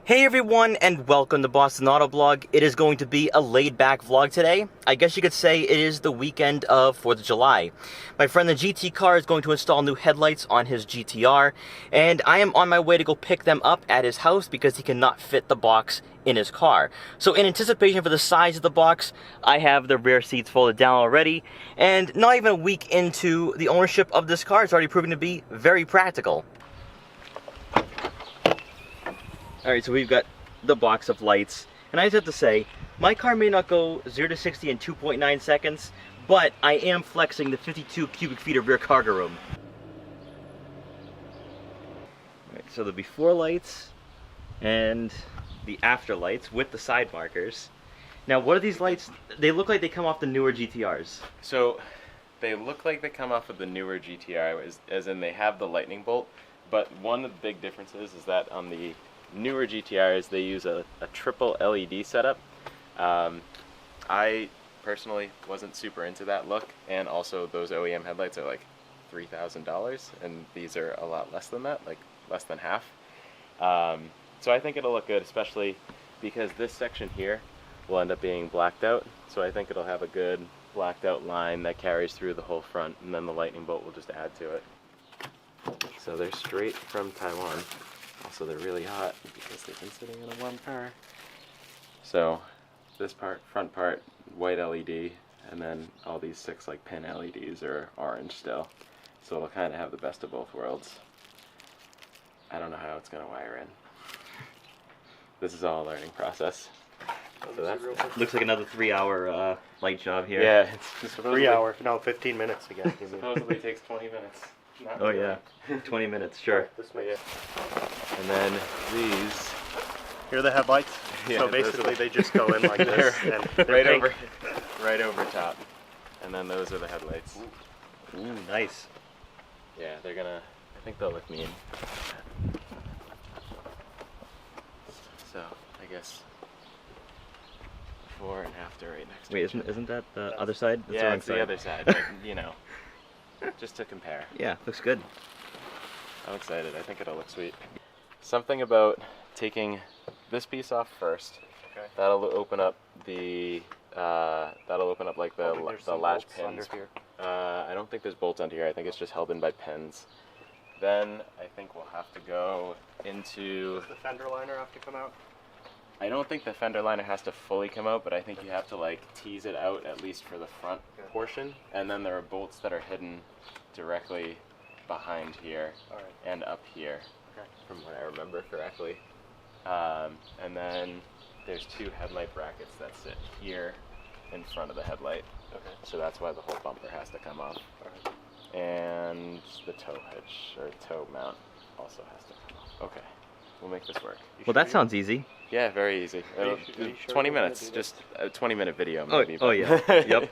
Hey everyone, and welcome to Boston Autoblog. It is going to be a laid-back vlog today. I guess you could say it is the weekend of 4th of July. My friend the GT car is going to install new headlights on his GT-R, and I am on my way to go pick them up at his house because he cannot fit the box in his car. So in anticipation for the size of the box, I have the rear seats folded down already, and not even a week into the ownership of this car, it's already proving to be very practical. Alright, so we've got the box of lights, and I just have to say, my car may not go 0 to 60 in 2.9 seconds, but I am flexing the 52 cubic feet of rear cargo room. Alright, so the before lights and the after lights with the side markers. Now, what are these lights? They look like they come off the newer GT-Rs. So, they look like they come off of the newer GT-R, as in they have the lightning bolt, but one of the big differences is that on the newer GT-Rs, they use a triple LED setup. I personally wasn't super into that look, and also those OEM headlights are like $3,000, and these are a lot less than that, like less than half. So I think it'll look good, especially because this section here will end up being blacked out, so I think it'll have a good blacked out line that carries through the whole front, and then the lightning bolt will just add to it. So they're straight from Taiwan. Also, they're really hot because they've been sitting in a warm car. So this part, front part, white LED, and then all these 6 like pin LEDs are orange still. So it'll kind of have the best of both worlds. I don't know how it's going to wire in. This is all a learning process. So that's Looks like another 3-hour light job here. yeah, it's 3 hours, no, 15 minutes again. supposedly takes 20 minutes. Not Oh really. yeah, 20 minutes, sure. This way. And then these, Here are the headlights. Yeah, So basically they just go in like this. And they're pink. right over top. And then those are the headlights. Ooh, nice. Yeah, they're gonna, I think they'll look mean. So, I guess before and after right next to Wait, each other. isn't that the other side? That's Yeah, wrong it's the side. other side, but you know, just to compare. Yeah, looks good. I'm excited. I think it'll look sweet. Something about taking this piece off first. Okay. That'll open up the like the latch pins. Here. I don't think there's bolts under here. I think it's just held in by pins. Then I think we'll have to go into. Does the fender liner have to come out? I don't think the fender liner has to fully come out, but I think you have to like tease it out at least for the front portion. And then there are bolts that are hidden directly behind here and up here, from what I remember correctly. And then there's 2 headlight brackets that sit here in front of the headlight. Okay. So that's why the whole bumper has to come off. And the tow hitch or tow mount also has to come off. Okay, we'll make this work. Well, that sounds easy. Yeah, very easy. Are you sure 20 we're gonna minutes, do just a 20-minute video Oh, maybe. oh yeah, yep.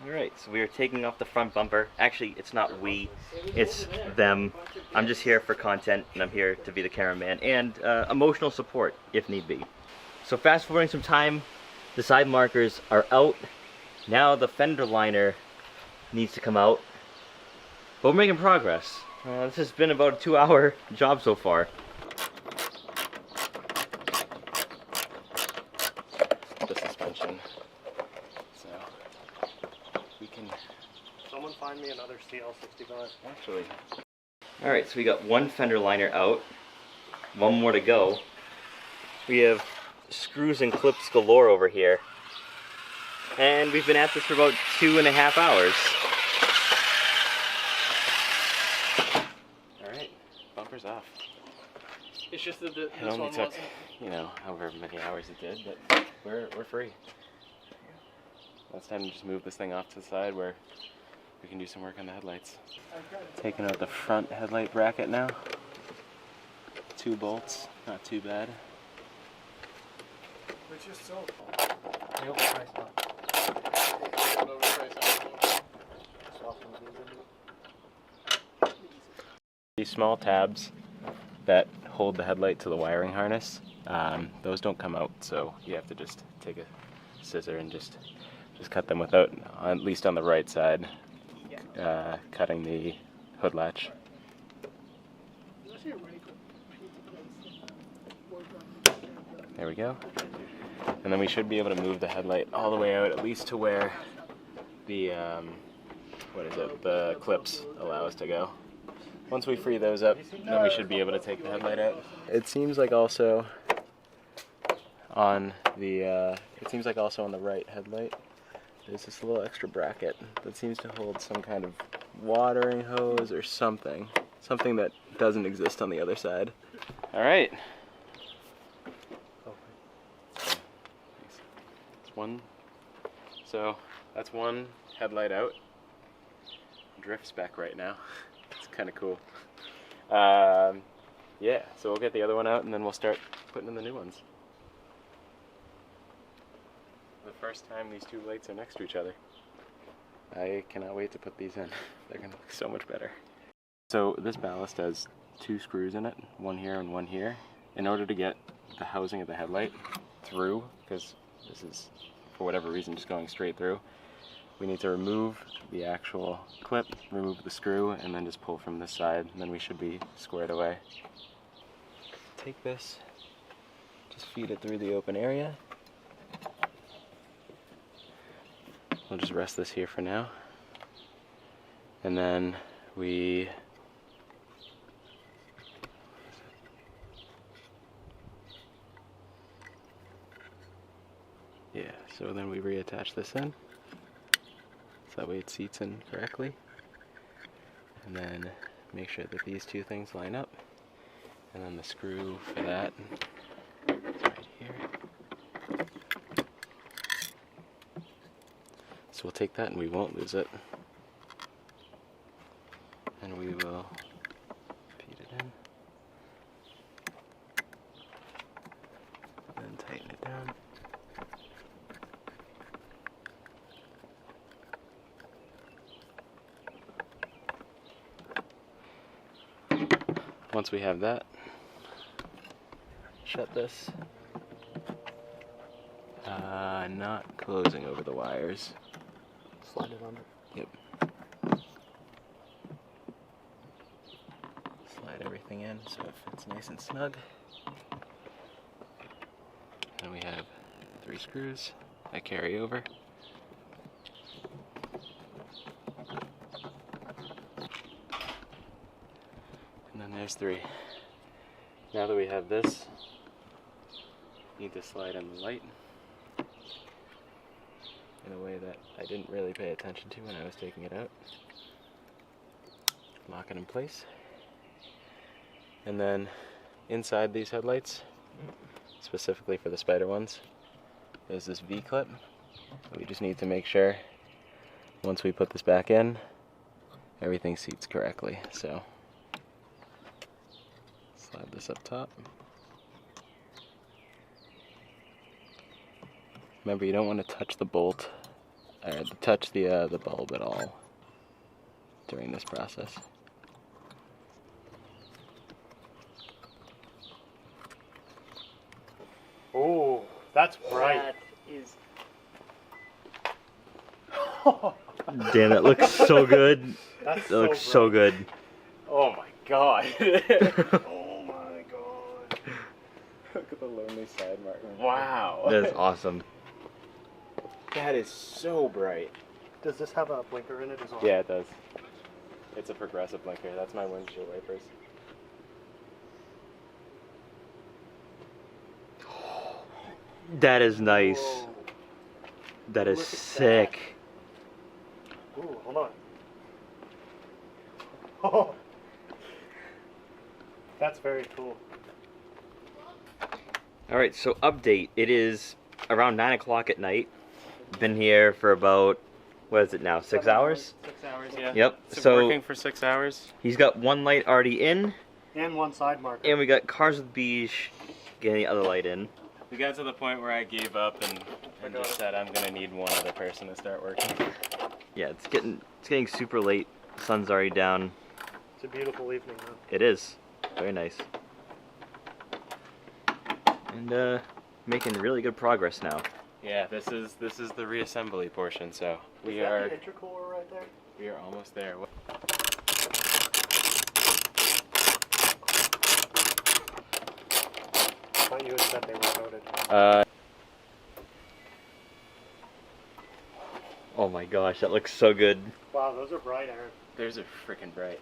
Alright, so we are taking off the front bumper. Actually, it's not we, it's them. I'm just here for content, and I'm here to be the cameraman, and emotional support, if need be. So fast forwarding some time, the side markers are out. Now the fender liner needs to come out. But we're making progress. This has been about a 2-hour job so far. The suspension. So we can Someone find me another CL65. actually. Alright, so we got 1 fender liner out, 1 more to go. We have screws and clips galore over here. And we've been at this for about 2.5 hours. Alright, bumper's off. It's just that this It only one took, wasn't. you know, however many hours it did, but we're free. Now it's time to just move this thing off to the side where we can do some work on the headlights. Taking out the front headlight bracket now. 2 bolts, not too bad. Which is so. I overpriced one. These small tabs that hold the headlight to the wiring harness, those don't come out, so you have to just take a scissor and just cut them without, at least on the right side, cutting the hood latch. It's actually a really cool There we go. And then we should be able to move the headlight all the way out, at least to where the, the clips allow us to go. Once we free those up, then we should be able to take the headlight out. It seems like also on the, right headlight, there's this little extra bracket that seems to hold some kind of watering hose or something. Something that doesn't exist on the other side. All right. It's one. So that's one headlight out. Drift spec right now. It's kind of cool. Yeah, so we'll get the other one out and then we'll start putting in the new ones. The first time these two lights are next to each other. I cannot wait to put these in. They're gonna look so much better. So this ballast has 2 screws in it, one here and one here. In order to get the housing of the headlight through, because this is, for whatever reason, just going straight through, we need to remove the actual clip, remove the screw, and then just pull from this side, and then we should be squared away. Take this, just feed it through the open area. We'll just rest this here for now. And then we so then we reattach this in, so that way it seats in correctly. And then make sure that these two things line up. And then the screw for that is right here. So we'll take that and we won't lose it. And we will feed it in. And then tighten it down. Once we have that, shut this. Not closing over the wires. Slide it under. Yep. Slide everything in so it fits nice and snug. And we have 3 screws that carry over. And then there's 3. Now that we have this, need to slide in the light in a way that I didn't really pay attention to when I was taking it out. Lock it in place. And then inside these headlights, specifically for the Spider ones, there's this V-clip. We just need to make sure once we put this back in, everything seats correctly. So slide this up top. Remember, you don't want to touch the bolt, or touch the bulb at all during this process. Oh, that's bright. That is. Damn, that looks so good. That's That looks so good. Oh my god! Oh my god. Look at the lonely side mark. Wow! That is awesome. That is so bright. Does this have a blinker in it as well? Yeah, it does. It's a progressive blinker. That's my windshield wipers. That is nice. Whoa. That is Look at sick. Ooh, hold on. Oh. That's very cool. Alright, so update. It is around 9 o'clock at night. Been here for about, what is it now, 6 hours? 6 hours, yeah. Yep. It's So working for 6 hours. he's got one light already in, And one side marker. and we got Cars with Beige getting the other light in. We got to the point where I gave up and just said I'm gonna need one other person to start working. Yeah, it's getting super late. Sun's already down. It's a beautiful evening, though. It is. Very nice. And making really good progress now. Yeah, this is the reassembly portion. So Is that the intercooler right there? we are almost there. thought you had said they were coated. Oh my gosh, that looks so good. Wow, those are bright, Aaron. Those are freaking bright.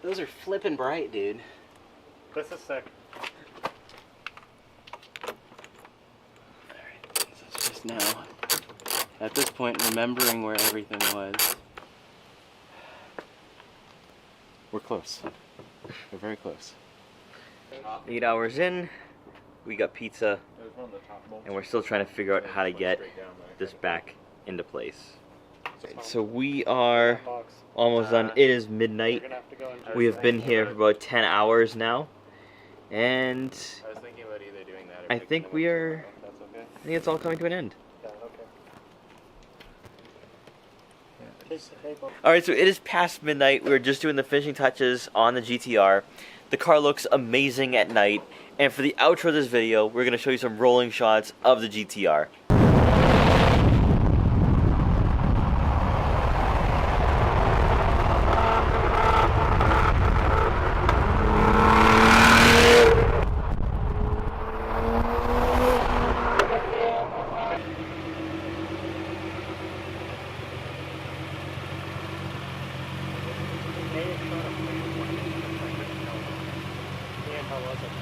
Those are flippin' bright, dude. This is sick. Alright, so it's just now, at this point, remembering where everything was. We're close. We're very close. 8 hours in, we got pizza, and we're still trying to figure out how to get this back into place. So we are Box. almost done. It is midnight. You're gonna have to go and We have been here for about 10 hours now, and I was thinking about either doing that or I picking think them we up. are, That's okay. I think it's all coming to an end. Yeah, okay. Hey, Bob. Alright, so it is past midnight. We're just doing the finishing touches on the GT-R. The car looks amazing at night, and for the outro of this video, we're going to show you some rolling shots of the GT-R. Ian, how was it?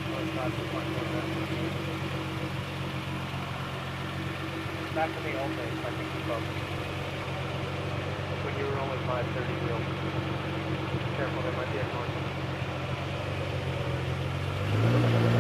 Oh, it's not too much, was it? Back to the old days, I think you both. When you were only 530 real. Careful, there might be a corner.